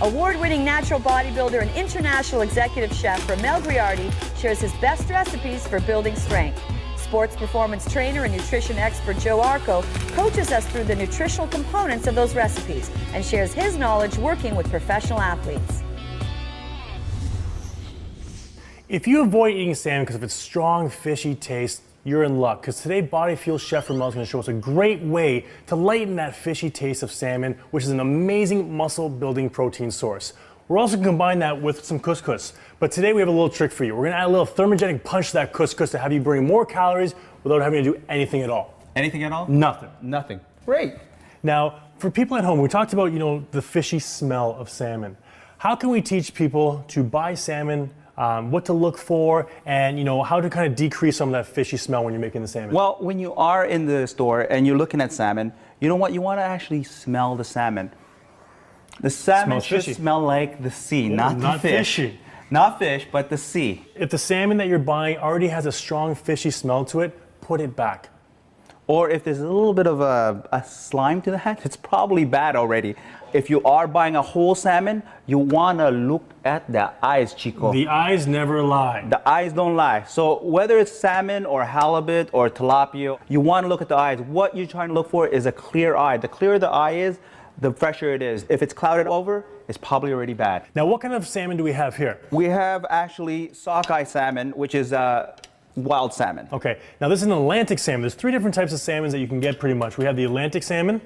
Award-winning natural bodybuilder and international executive chef Ramel Griardi shares his best recipes for building strength. Sports performance trainer and nutrition expert Joe Arko coaches us through the nutritional components of those recipes and shares his knowledge working with professional athletes. If you avoid eating salmon because of its strong, fishy taste, you're in luck, because today Body Fuel Chef Ramel is going to show us a great way to lighten that fishy taste of salmon, which is an amazing muscle-building protein source. We're also going to combine that with some couscous. But today we have a little trick for you. We're going to add a little thermogenic punch to that couscous to have you burn more calories without having to do anything at all. Anything at all? Nothing. Nothing. Great. Now, for people at home, we talked about, the fishy smell of salmon. How can we teach people to buy salmon, what to look for, and how to kind of decrease some of that fishy smell when you're making the salmon? Well, when you are in the store and you're looking at salmon, you know what? You want to actually smell the salmon. The salmon should smell like the sea, not the fish. Fishy. Not fish, but the sea. If the salmon that you're buying already has a strong fishy smell to it, put it back. Or if there's a little bit of a slime to that, it's probably bad already. If you are buying a whole salmon, you want to look at the eyes, Chico. The eyes never lie. The eyes don't lie. So whether it's salmon or halibut or tilapia, you want to look at the eyes. What you're trying to look for is a clear eye. The clearer the eye is, the fresher it is. If it's clouded over, it's probably already bad. Now, what kind of salmon do we have here? We have actually sockeye salmon, which is wild salmon. Okay, now this is an Atlantic salmon. There's 3 different types of salmons that you can get pretty much. We have the Atlantic salmon,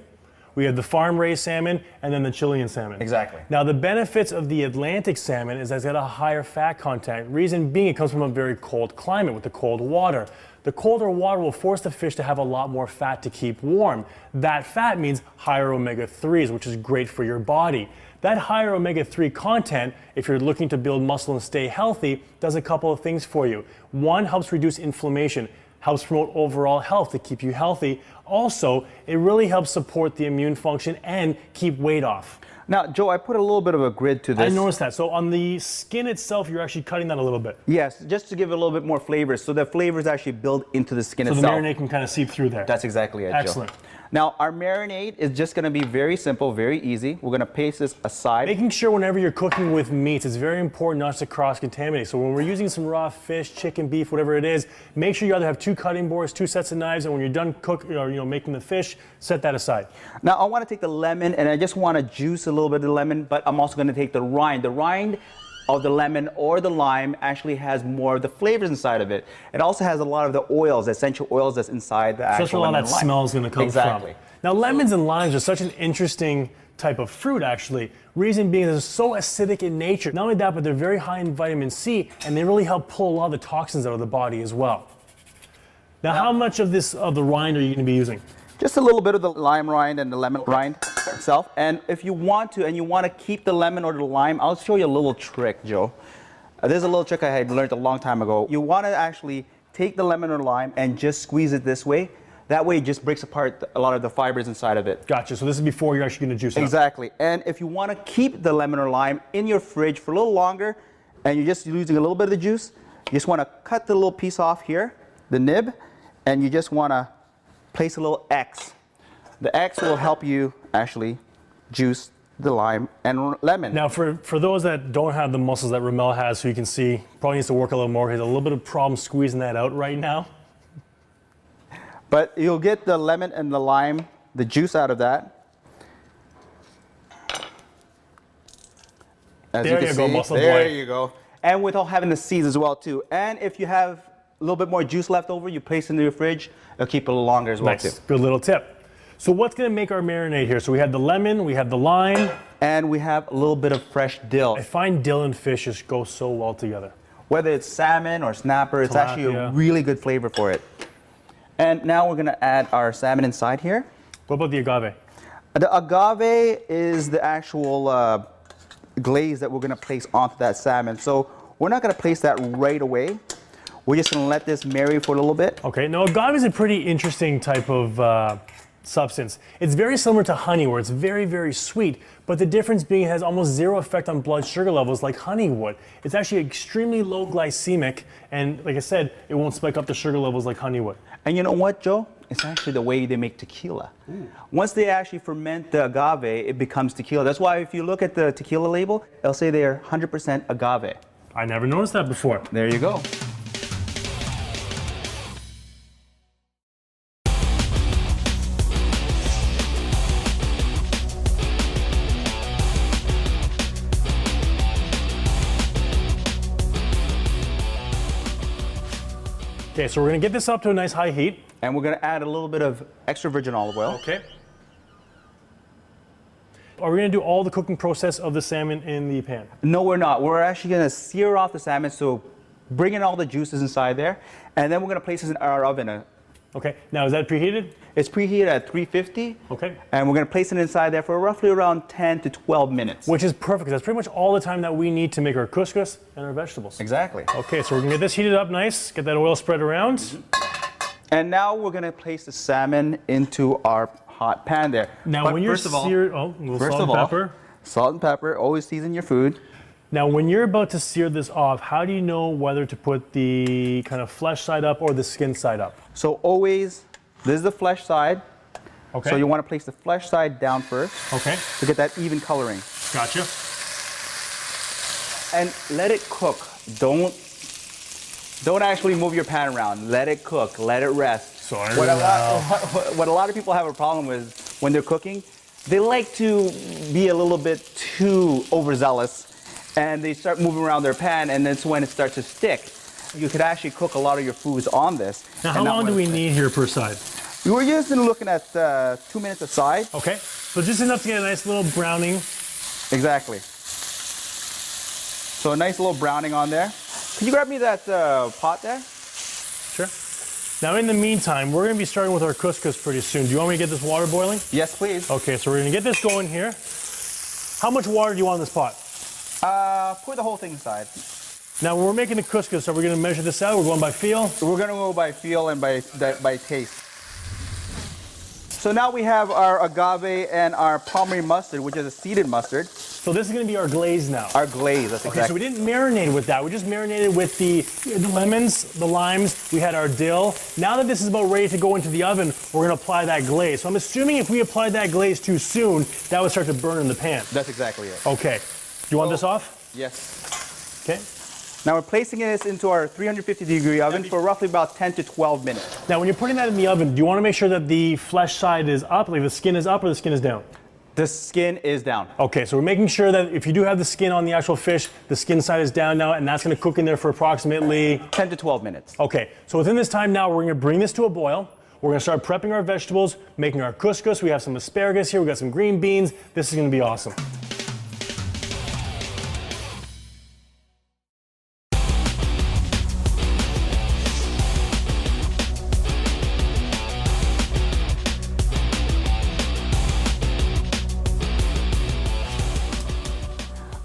we have the farm-raised salmon, and then the Chilean salmon. Exactly. Now, the benefits of the Atlantic salmon is that it's got a higher fat content. Reason being, it comes from a very cold climate with the cold water. The colder water will force the fish to have a lot more fat to keep warm. That fat means higher omega-3s, which is great for your body. That higher omega-3 content, if you're looking to build muscle and stay healthy, does a couple of things for you. One, helps reduce inflammation, helps promote overall health to keep you healthy. Also, it really helps support the immune function and keep weight off. Now, Joe, I put a little bit of a grid to this. I noticed that. So on the skin itself, you're actually cutting that a little bit. Yes, just to give it a little bit more flavor, so the flavors actually build into the skin itself. So the marinade can kind of seep through there. That's exactly it, Excellent. Joe. Now, our marinade is just going to be very simple, very easy. We're going to paste this aside. Making sure whenever you're cooking with meats, it's very important not to cross-contaminate. So when we're using some raw fish, chicken, beef, whatever it is, make sure you either have 2 cutting boards, 2 sets of knives, and when you're done cooking or making the fish, set that aside. Now, I want to take the lemon, and I just want to juice a little bit of the lemon, but I'm also going to take the rind. The rind of the lemon or the lime actually has more of the flavors inside of it. It also has a lot of the oils, essential oils that's inside the actual lemon. So that's where a lot of that smell is going to come exactly. from. Now, lemons and limes are such an interesting type of fruit, actually. Reason being, they're so acidic in nature. Not only that, but they're very high in vitamin C, and they really help pull a lot of the toxins out of the body as well. Now, how much of the rind are you going to be using? Just a little bit of the lime rind and the lemon rind itself. And if you want to, and you want to keep the lemon or the lime, I'll show you a little trick, Joe. There's a little trick I had learned a long time ago. You want to actually take the lemon or lime and just squeeze it this way. That way it just breaks apart a lot of the fibers inside of it. Gotcha. So this is before you're actually going to juice it up. Exactly. And if you want to keep the lemon or lime in your fridge for a little longer, and you're just losing a little bit of the juice, you just want to cut the little piece off here, the nib, and you just want to place a little X. The X will help you actually juice the lime and lemon. Now, for those that don't have the muscles that Ramel has, who you can see, probably needs to work a little more. He has a little bit of problem squeezing that out right now. But you'll get the lemon and the lime, the juice out of that. As there you go, muscle boy. There you go. And without having the seeds as well, too. And if you have a little bit more juice left over, you place it into your fridge, it'll keep it a little longer as well, too. Good little tip. So what's going to make our marinade here? So we have the lemon, we have the lime. And we have a little bit of fresh dill. I find dill and fish just go so well together. Whether it's salmon or snapper, it's actually a really good flavor for it. And now we're going to add our salmon inside here. What about the agave? The agave is the actual glaze that we're going to place onto that salmon. So we're not going to place that right away. We're just going to let this marinate for a little bit. Okay, now agave is a pretty interesting type of substance. It's very similar to honey, where it's very, very sweet, but the difference being it has almost 0 effect on blood sugar levels like honey would. It's actually extremely low glycemic, and like I said, it won't spike up the sugar levels like honey would. And you know what, Joe? It's actually the way they make tequila. Ooh. Once they actually ferment the agave, it becomes tequila. That's why if you look at the tequila label, it'll say they're 100% agave. I never noticed that before. There you go. Okay, so we're gonna get this up to a nice high heat. And we're gonna add a little bit of extra virgin olive oil. Okay. Are we gonna do all the cooking process of the salmon in the pan? No, we're not. We're actually gonna sear off the salmon, so bring in all the juices inside there, and then we're gonna place this in our oven. Okay, now is that preheated? It's preheated at 350. Okay. And we're gonna place it inside there for roughly around 10 to 12 minutes. Which is perfect, that's pretty much all the time that we need to make our couscous and our vegetables. Exactly. Okay, so we're gonna get this heated up nice, get that oil spread around. Mm-hmm. And now we're gonna place the salmon into our hot pan there. Now but when you're seared, salt and pepper, always season your food. Now when you're about to sear this off, how do you know whether to put the kind of flesh side up or the skin side up? So always, this is the flesh side. Okay. So you want to place the flesh side down first. Okay. To get that even coloring. Gotcha. And let it cook. Don't actually move your pan around. Let it cook. Let it rest. Sorry. What a lot of people have a problem with when they're cooking, they like to be a little bit too overzealous, and they start moving around their pan, and that's when it starts to stick. You could actually cook a lot of your foods on this. Now, how long do we need here per side? We were just looking at 2 minutes a side. Okay, so just enough to get a nice little browning. Exactly. So a nice little browning on there. Can you grab me that pot there? Sure. Now in the meantime, we're gonna be starting with our couscous pretty soon. Do you want me to get this water boiling? Yes, please. Okay, so we're gonna get this going here. How much water do you want in this pot? Pour the whole thing inside. Now when we're making the couscous, are we gonna measure this out? We're going by feel? We're gonna go by feel and by taste. So now we have our agave and our pommery mustard, which is a seeded mustard. So this is gonna be our glaze now. Our glaze, that's exactly. Okay, so we didn't marinate with that. We just marinated with the lemons, the limes, we had our dill. Now that this is about ready to go into the oven, we're gonna apply that glaze. So I'm assuming if we applied that glaze too soon, that would start to burn in the pan. That's exactly it. Okay. Do you want this off? Yes. Okay. Now we're placing this into our 350-degree oven for roughly about 10 to 12 minutes. Now when you're putting that in the oven, do you want to make sure that the flesh side is up, like the skin is up or the skin is down? The skin is down. Okay, so we're making sure that if you do have the skin on the actual fish, the skin side is down now, and that's going to cook in there for approximately 10 to 12 minutes. Okay, so within this time now, we're going to bring this to a boil. We're going to start prepping our vegetables, making our couscous. We have some asparagus here, we got some green beans. This is going to be awesome.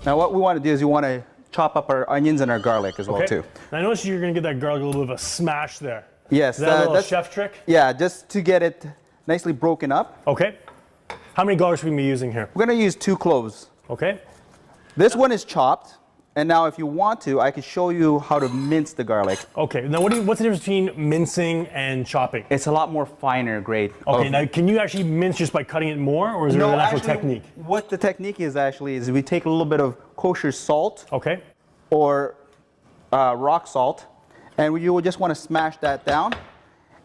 Now what we want to do is we want to chop up our onions and our garlic as well too. And I noticed you're going to get that garlic a little bit of a smash there. Yes. Is that a little chef trick? Yeah, just to get it nicely broken up. Okay. How many garlics are we going to be using here? We're going to use 2 cloves. Okay. This one is chopped. And now if you want to, I can show you how to mince the garlic. Okay, now what's the difference between mincing and chopping? It's a lot more finer grade. Okay, now can you actually mince just by cutting it more, or is there an actual technique? What the technique is actually is we take a little bit of kosher salt. Okay. Or rock salt, and you will just want to smash that down.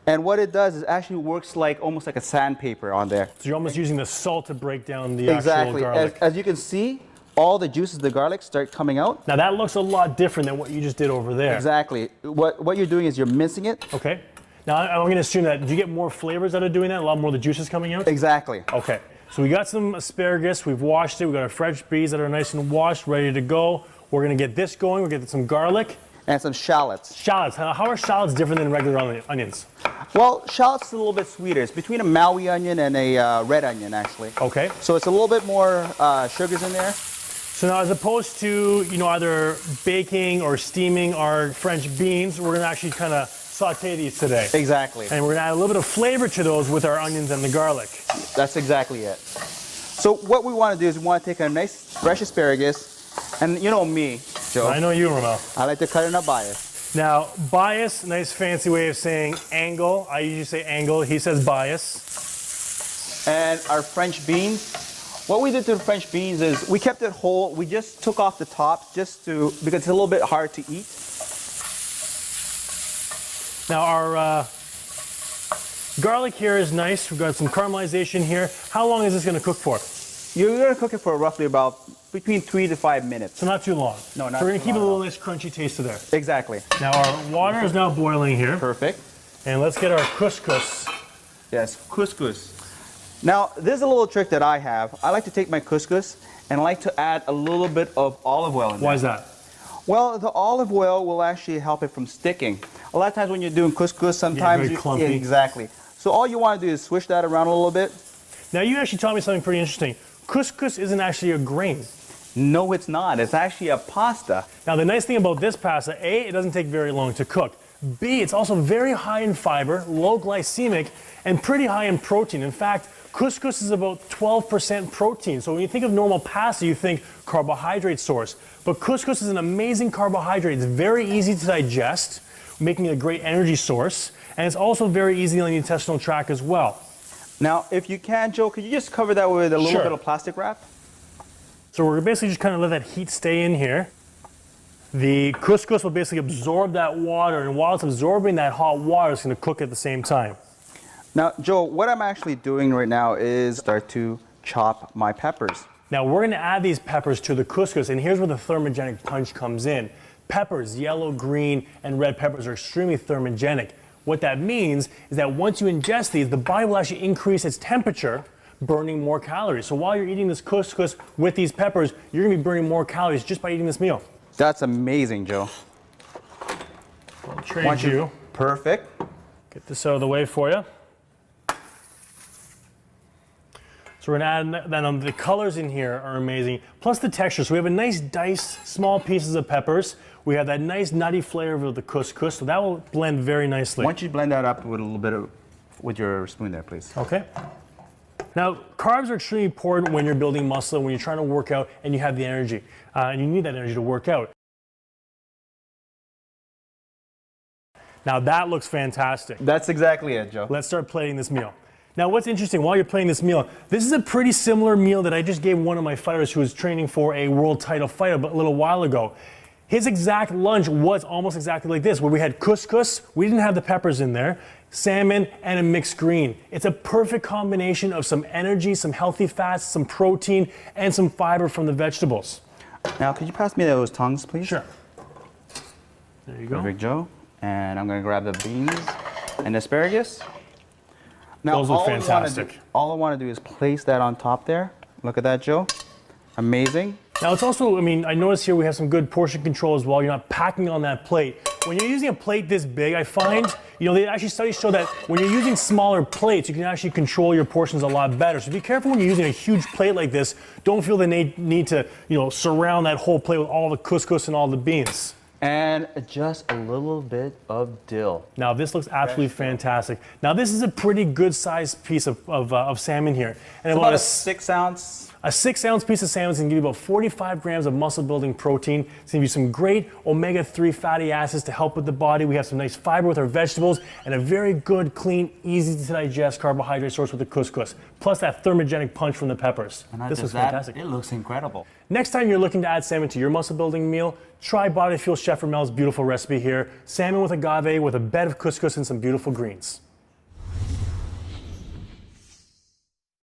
And what it does is actually works like almost like a sandpaper on there. So you're almost using the salt to break down the actual garlic. As you can see, all the juices of the garlic start coming out. Now that looks a lot different than what you just did over there. Exactly. What you're doing is you're mincing it. Okay. Now I'm going to assume that, do you get more flavors out of doing that? A lot more of the juices coming out? Exactly. Okay. So we got some asparagus, we've washed it, we got our fresh peas that are nice and washed, ready to go. We're going to get this going, we'll get some garlic. And some shallots. Shallots. How are shallots different than regular onions? Well, shallots are a little bit sweeter. It's between a Maui onion and a red onion, actually. Okay. So it's a little bit more sugars in there. So now, as opposed to, either baking or steaming our French beans, we're going to actually kind of saute these today. Exactly. And we're going to add a little bit of flavor to those with our onions and the garlic. That's exactly it. So what we want to do is we want to take a nice fresh asparagus, and you know me, Joe. I know you, Ramel. I like to cut it in a bias. Now, bias, nice fancy way of saying angle. I usually say angle. He says bias. And our French beans. What we did to the French beans is we kept it whole. We just took off the tops because it's a little bit hard to eat. Now, our garlic here is nice. We've got some caramelization here. How long is this going to cook for? You're going to cook it for roughly about between 3 to 5 minutes. So not too long. No, not so we're going too to keep a long little nice crunchy taste to there. Exactly. Now our water is now boiling here. Perfect. And let's get our couscous. Yes, couscous. Now, there's a little trick that I have. I like to take my couscous and I like to add a little bit of olive oil in there. Why is that? Well, the olive oil will actually help it from sticking. A lot of times when you're doing couscous, sometimes very clumpy. Exactly. So all you want to do is swish that around a little bit. Now you actually taught me something pretty interesting. Couscous isn't actually a grain. No, it's not. It's actually a pasta. Now the nice thing about this pasta, A, it doesn't take very long to cook. B, it's also very high in fiber, low glycemic, and pretty high in protein. In fact, couscous is about 12% protein. So when you think of normal pasta, you think carbohydrate source. But couscous is an amazing carbohydrate. It's very easy to digest, making it a great energy source. And it's also very easy on the intestinal tract as well. Now, if you can, Joe, could you just cover that with a little Sure. bit of plastic wrap? So we're basically just kind of let that heat stay in here. The couscous will basically absorb that water, and while it's absorbing that hot water, it's going to cook at the same time. Now, Joe, what I'm actually doing right now is start to chop my peppers. Now we're going to add these peppers to the couscous, and here's where the thermogenic punch comes in. Peppers, yellow, green, and red peppers are extremely thermogenic. What that means is that once you ingest these, the body will actually increase its temperature, burning more calories. So while you're eating this couscous with these peppers, you're going to be burning more calories just by eating this meal. That's amazing, Joe. I'll trade you. Perfect. Get this out of the way for you. So we're going to add that. The colors in here are amazing, plus the texture. So we have a nice diced, small pieces of peppers. We have that nice nutty flavor of the couscous, so that will blend very nicely. Why don't you blend that up with a little bit of, with your spoon there, please. Okay. Now, carbs are extremely important when you're building muscle, when you're trying to work out and you have the energy. And you need that energy to work out. Now that looks fantastic. That's exactly it, Joe. Let's start plating this meal. Now what's interesting, while you're plating this meal, this is a pretty similar meal that I just gave one of my fighters who was training for a world title fight a little while ago. His exact lunch was almost exactly like this, where we had couscous, we didn't have the peppers in there, salmon, and a mixed green. It's a perfect combination of some energy, some healthy fats, some protein, and some fiber from the vegetables. Now, could you pass me those tongs, please? Sure. There you go. Perfect, Joe. And I'm going to grab the beans and asparagus. Now, those look fantastic. All I want to do is place that on top there. Look at that, Joe. Amazing. Now it's also, I mean, I notice here we have some good portion control as well. You're not packing on that plate. When you're using a plate this big, I find, they actually studies show that when you're using smaller plates, you can actually control your portions a lot better. So be careful when you're using a huge plate like this. Don't feel the need to, surround that whole plate with all the couscous and all the beans. And just a little bit of dill. Now this looks absolutely fantastic. Now this is a pretty good sized piece of salmon here. And about a 6 ounce. A 6-ounce piece of salmon is going to give you about 45 grams of muscle building protein. It's going to give you some great omega-3 fatty acids to help with the body. We have some nice fiber with our vegetables and a very good, clean, easy to digest carbohydrate source with the couscous. Plus that thermogenic punch from the peppers. This is fantastic. It looks incredible. Next time you're looking to add salmon to your muscle building meal, try Body Fuel Chef Ramel's beautiful recipe here. Salmon with agave with a bed of couscous and some beautiful greens.